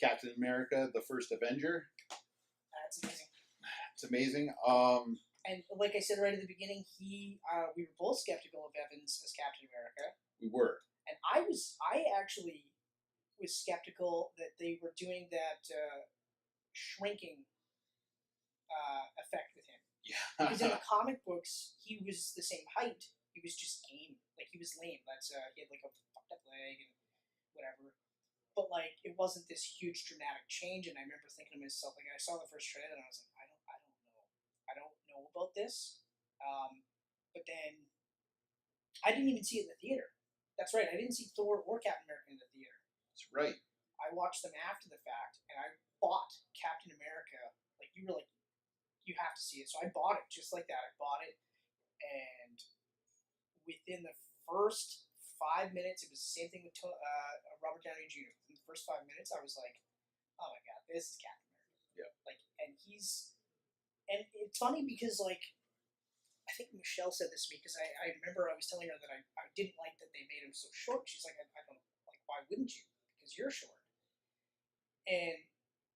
Captain America, the first Avenger. That's amazing. It's amazing. And like I said right at the beginning, we were both skeptical of Evans as Captain America. We were. And I actually was skeptical that they were doing that shrinking effect with him. Yeah. Because in the comic books, he was the same height. He was just game. Like, he was lame. That's he had like a fucked up leg and whatever. But like, it wasn't this huge dramatic change. And I remember thinking to myself, like, I saw the first trailer and I was like, I don't know about this. But then I didn't even see it in the theater. That's right. I didn't see Thor or Captain America in the theater. That's right. I watched them after the fact, and I bought Captain America. Like, you were like, you have to see it. So I bought it just like that. I bought it, and within the first 5 minutes, it was the same thing with Robert Downey Jr. In the first 5 minutes, I was like, oh my god, this is Captain America. Yeah. Like, and it's funny because, like, I think Michelle said this to me because I remember I was telling her that I didn't like that they made him so short. She's like, I don't, like, why wouldn't you? Because you're short. And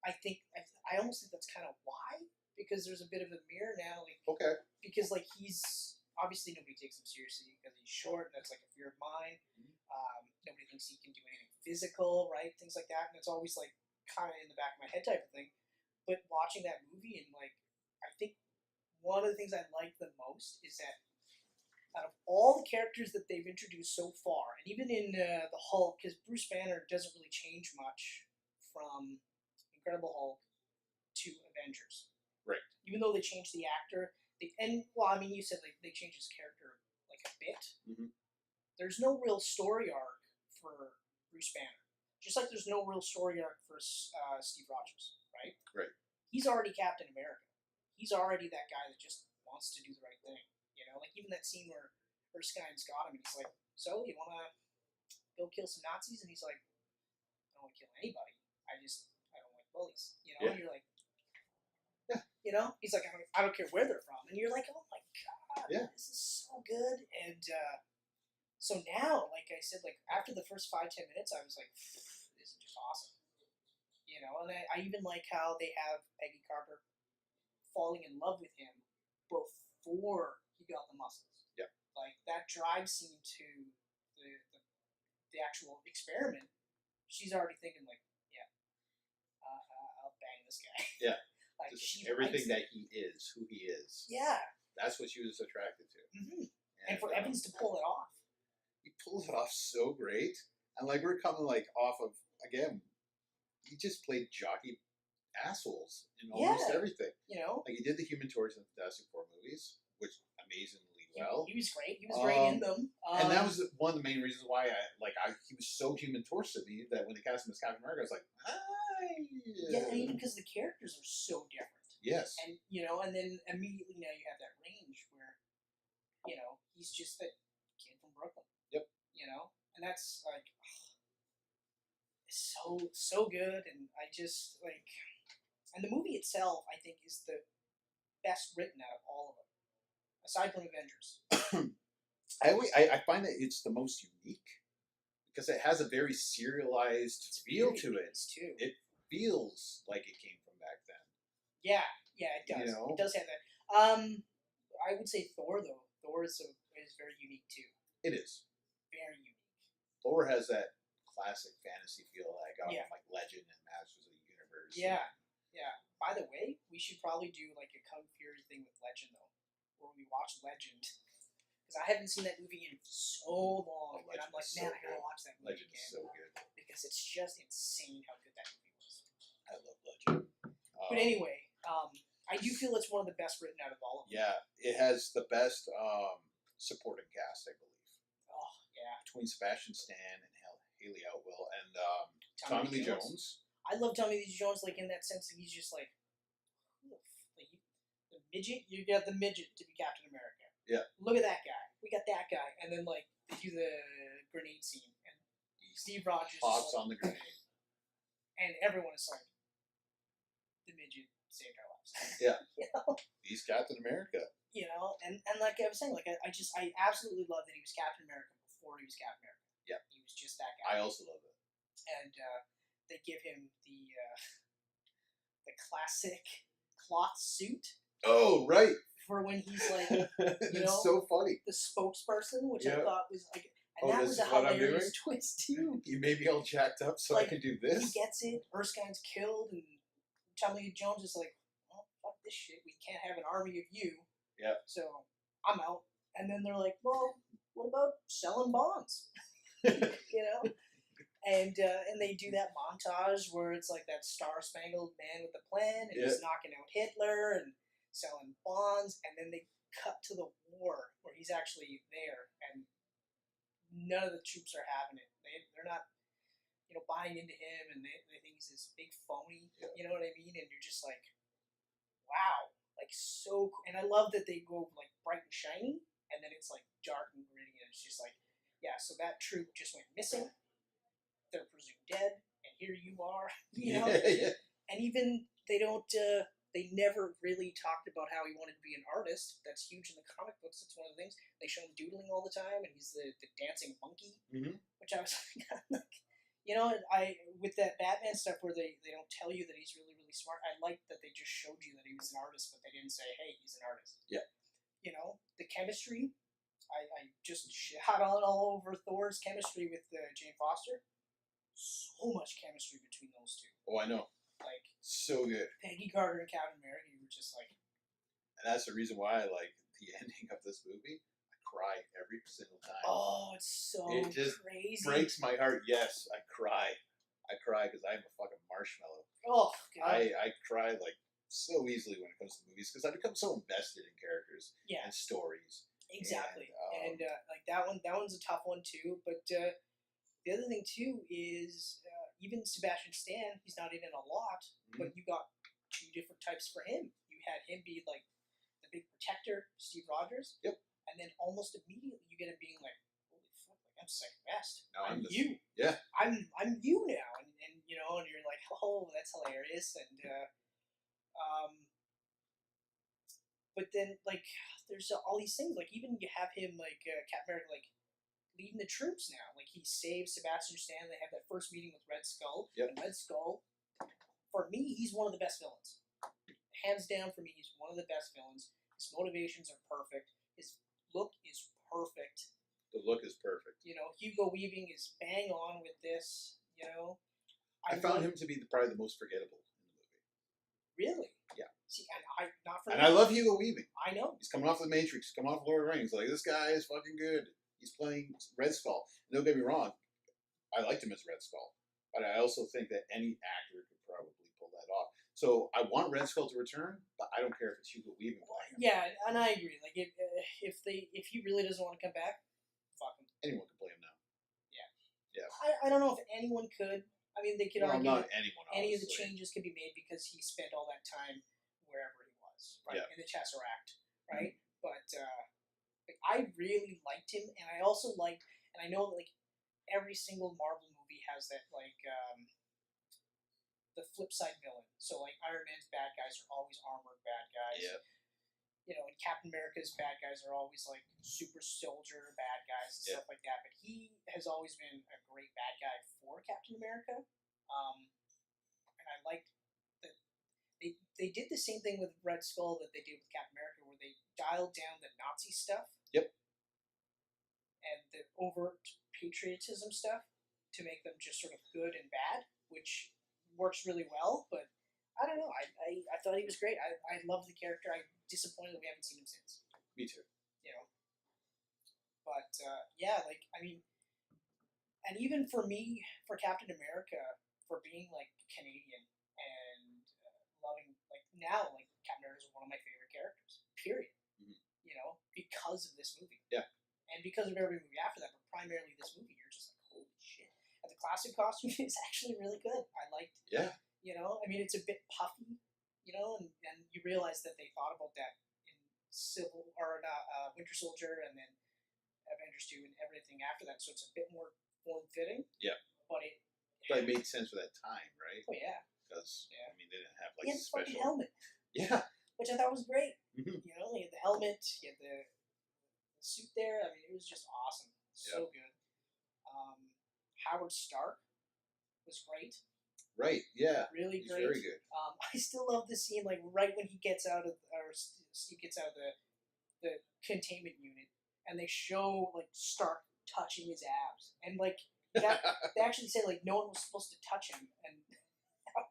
I think, I almost think that's kind of why, because there's a bit of a mirror now. Like, okay. Because, like, he's, obviously nobody takes him seriously because he's short. That's like a fear of mine. Nobody thinks he can do anything physical, right? Things like that. And it's always, like, kind of in the back of my head type of thing. But watching that movie and, like, I think one of the things I like the most is that out of all the characters that they've introduced so far, and even in the Hulk, because Bruce Banner doesn't really change much from Incredible Hulk to Avengers. Right. Even though they changed the actor, you said they changed his character like a bit. Mm-hmm. There's no real story arc for Bruce Banner. Just like there's no real story arc for Steve Rogers, right? Right. He's already Captain America. He's already that guy that just wants to do the right thing. You know, like even that scene where Erskine's got him and he's like, so, you want to go kill some Nazis? And he's like, I don't want to kill anybody. I don't like bullies. You know, yeah. And you're like, yeah. You know? He's like, I don't care where they're from. And you're like, oh my God, yeah. This is so good. And so now, like I said, like after the first 5-10 minutes, I was like, this is just awesome. You know, and I even like how they have Peggy Carter falling in love with him before he got the muscles. Yeah. Like that drive scene to the actual experiment, she's already thinking like, yeah, I'll bang this guy. Yeah. Like everything that he is, who he is. Yeah. That's what she was attracted to. Mm-hmm. And for Evans to pull it off. He pulls it off so great. And like we're coming like off of, again, he just played jockey assholes in almost everything. You know? Like he did the Human Torch and the Fantastic Four movies, which amazingly well. He was great. He was great in them. And that was one of the main reasons why he was so Human Torch to me that when they cast him as Captain America, I was like, yeah, even because the characters are so different. Yes. And and then immediately now you have that range where, he's just that kid from Brooklyn. Yep. And that's like so good, and I just like. And the movie itself, I think, is the best written out of all of them, aside from Avengers. I find that it's the most unique because it has a very serialized feel to it. Too. It feels like it came from back then. Yeah, it does. It does have that. I would say Thor though. Thor is very unique too. It is very unique. Thor has that classic fantasy feel that I got from like Legend and Masters of the Universe. Yeah. Yeah. By the way, we should probably do like a Kung Fury thing with Legend though, where we watch Legend, because I haven't seen that movie in so long, and I'm like, man, I gotta watch that movie again. Legend's so good because it's just insane how good that movie was. I love Legend. But anyway, I do feel it's one of the best written out of all of them. Yeah, it has the best supporting cast, I believe. Oh yeah, between Sebastian Stan and Haley Atwell and Tommy Lee Jones. I love Tommy Lee Jones, like in that sense that he's just like the midget. You got the midget to be Captain America. Yeah. Look at that guy. We got that guy, and then like they do the grenade scene, and Steve Rogers pops on the grenade, and everyone is like, the midget saved our lives. Yeah. He's Captain America. And like I was saying, like I absolutely love that he was Captain America before he was Captain America. Yeah. He was just that guy. I also love it. And they give him the classic cloth suit. Oh, right. For when he's like, it's so funny. The spokesperson, which I thought was like, and that was this a is what I'm doing? hilarious twist too. You made me all jacked up so I can do this. He gets it. Erskine's killed, and Tommy Lee Jones is like, "Well, fuck this shit. We can't have an army of you." Yeah. So I'm out. And then they're like, "Well, what about selling bonds?" And they do that montage where it's like that star-spangled man with a plan, and he's knocking out Hitler and selling bonds, and then they cut to the war where he's actually there, and none of the troops are having it. They're not, buying into him, and they think he's this big phony. Yeah. You know what I mean? And you're just like, wow, like so cool. And I love that they go like bright and shiny, and then it's like dark and gritty, and it's just like, yeah. So that troop just went missing. They're presumed dead, and here you are. Yeah. And even they don't. They never really talked about how he wanted to be an artist. That's huge in the comic books. That's one of the things. They show him doodling all the time, and he's the dancing monkey, which I was like, with that Batman stuff where they don't tell you that he's really, really smart. I like that they just showed you that he was an artist, but they didn't say, hey, he's an artist. Yeah. The chemistry, I just shot on all over Thor's chemistry with Jane Foster. So much chemistry between those two. Oh, I know. Like, so good. Peggy Carter and Captain America, you were just like... And that's the reason why I like the ending of this movie. I cry every single time. Oh, it's so it just crazy. Breaks my heart. Yes, I cry. I cry because I'm a fucking marshmallow. Oh, God. I cry like so easily when it comes to movies because I become so invested in characters and stories. Exactly. And like that one's a tough one too. But the other thing too is even Sebastian Stan, he's not in it a lot, but you got two different types for him. You had him be like the big protector, Steve Rogers. Yep. And then almost immediately you get him being like, holy fuck, like I'm second best. No, I'm you. Yeah. I'm you now. And you're like, oh, that's hilarious. And but then like there's all these things, like even you have him like Captain America like leading the troops now. Like he saves Sebastian Stan. They have that first meeting with Red Skull. Yep. And Red Skull, for me, he's one of the best villains. Hands down, for me, he's one of the best villains. His motivations are perfect. His look is perfect. The look is perfect. Hugo Weaving is bang on with this. I found him to be probably the most forgettable in the movie. Really? Yeah. See, and I love Hugo Weaving. I know. He's coming off The Matrix, coming off Lord of the Rings. Like, this guy is fucking good. He's playing Red Skull. Don't get me wrong. I liked him as Red Skull. But I also think that any actor could probably pull that off. So I want Red Skull to return, but I don't care if it's Hugo Weaving playing him. Yeah, and I agree. Like, if he really doesn't want to come back, fuck him. Anyone can play him now. Yeah. Yeah. I don't know if anyone could. I mean, they could argue not anyone, any of the changes could be made because he spent all that time wherever he was, right? Yeah. In the Tesseract, right? But like, I really liked him, and I also liked, and I know like every single Marvel movie has that like the flip side villain. So like Iron Man's bad guys are always armored bad guys. Yeah. And Captain America's bad guys are always like super soldier bad guys and stuff like that. But he has always been a great bad guy for Captain America. And I liked that they did the same thing with Red Skull that they did with Captain America, where they dialed down the Nazi stuff. Yep. And the overt patriotism stuff to make them just sort of good and bad, which works really well. But I don't know. I thought he was great. I love the character. I'm disappointed that we haven't seen him since. Me too. But yeah, like I mean, and even for me, for Captain America, for being like Canadian and loving like now, like Captain America is one of my favorite characters. Period. Because of this movie. Yeah. And because of every movie after that, but primarily this movie, you're just like, holy shit. And the classic costume is actually really good. I liked. Yeah. I mean, it's a bit puffy, and you realize that they thought about that in Winter Soldier and then Avengers 2 and everything after that, so it's a bit more form-fitting. Yeah. But it made sense for that time, right? Oh, yeah. Because, I mean, they didn't have, like, he had the special... fucking helmet. Yeah. Which I thought was great. Mm-hmm. He had the helmet, he had the suit there. I mean, it was just awesome. So good. Howard Stark was great. Right. Yeah. Really He's great. very good. I still love the scene, like right when he gets out of, or Steve gets out of the containment unit, and they show like Stark touching his abs, and like that, they actually say like no one was supposed to touch him, and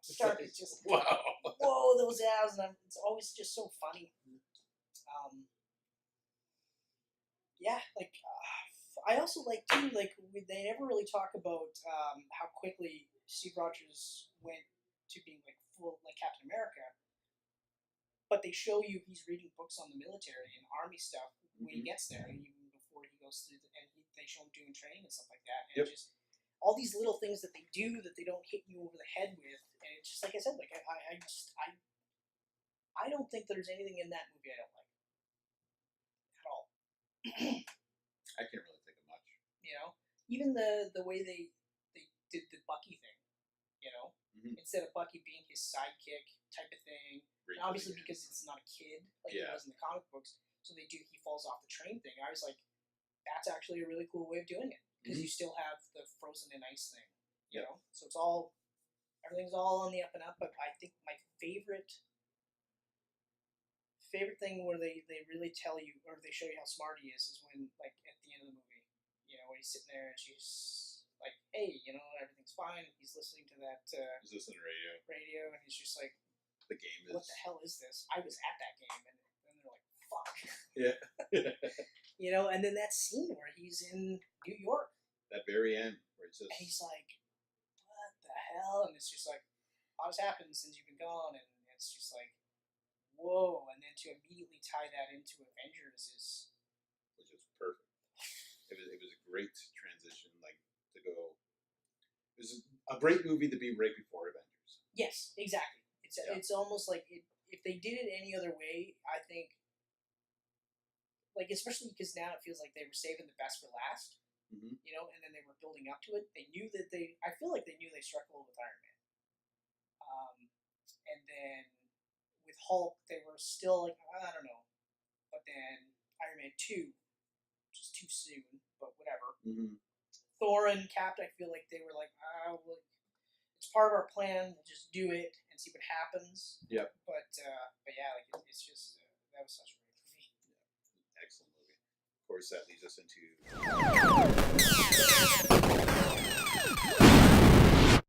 Stark is just wow. whoa, those abs, and it's always just so funny. Yeah, like I also like too, like they never really talk about how quickly Steve Rogers went to being like full like Captain America, but they show you he's reading books on the military and army stuff when he gets there, even before he goes through, they show him doing training and stuff like that, and just all these little things that they do that they don't hit you over the head with, and it's just like I said, like I don't think there's anything in that movie I don't like at all. I can't really think of much. You know, even the way they did the Bucky thing. You know, instead of Bucky being his sidekick type of thing, and obviously because it's not a kid like it was in the comic books, so he falls off the train thing. I was like, that's actually a really cool way of doing it because you still have the frozen in ice thing. You know, so everything's all on the up and up. But I think my favorite thing where they really tell you or they show you how smart he is when like at the end of the movie, you know, when he's sitting there and she's like, hey, you know, everything's fine. He's listening to that he's listening to radio, and he's just like, the game is, what the hell is this? I was at that game, and then they're like, fuck. Yeah. You know, and then that scene where he's in New York, that very end where it says, and he's like, what the hell? And it's just like, a lot has happened since you've been gone, and it's just like, whoa, and then to immediately tie that into Avengers which is perfect. It was a great transition, like to go. It was a great movie to be right before Avengers. Yes, exactly. It's almost like if they did it any other way, I think, like especially because now it feels like they were saving the best for last, you know, and then they were building up to it. They knew that I feel like they knew they struck gold with Iron Man, and then with Hulk, they were still like, I don't know. But then Iron Man 2, which is too soon, but whatever. Thor and Cap, I feel like they were like, well, it's part of our plan. We'll just do it and see what happens. Yep. But yeah, like it's just that was such a great movie. Yeah. Excellent movie. Of course, that leads us into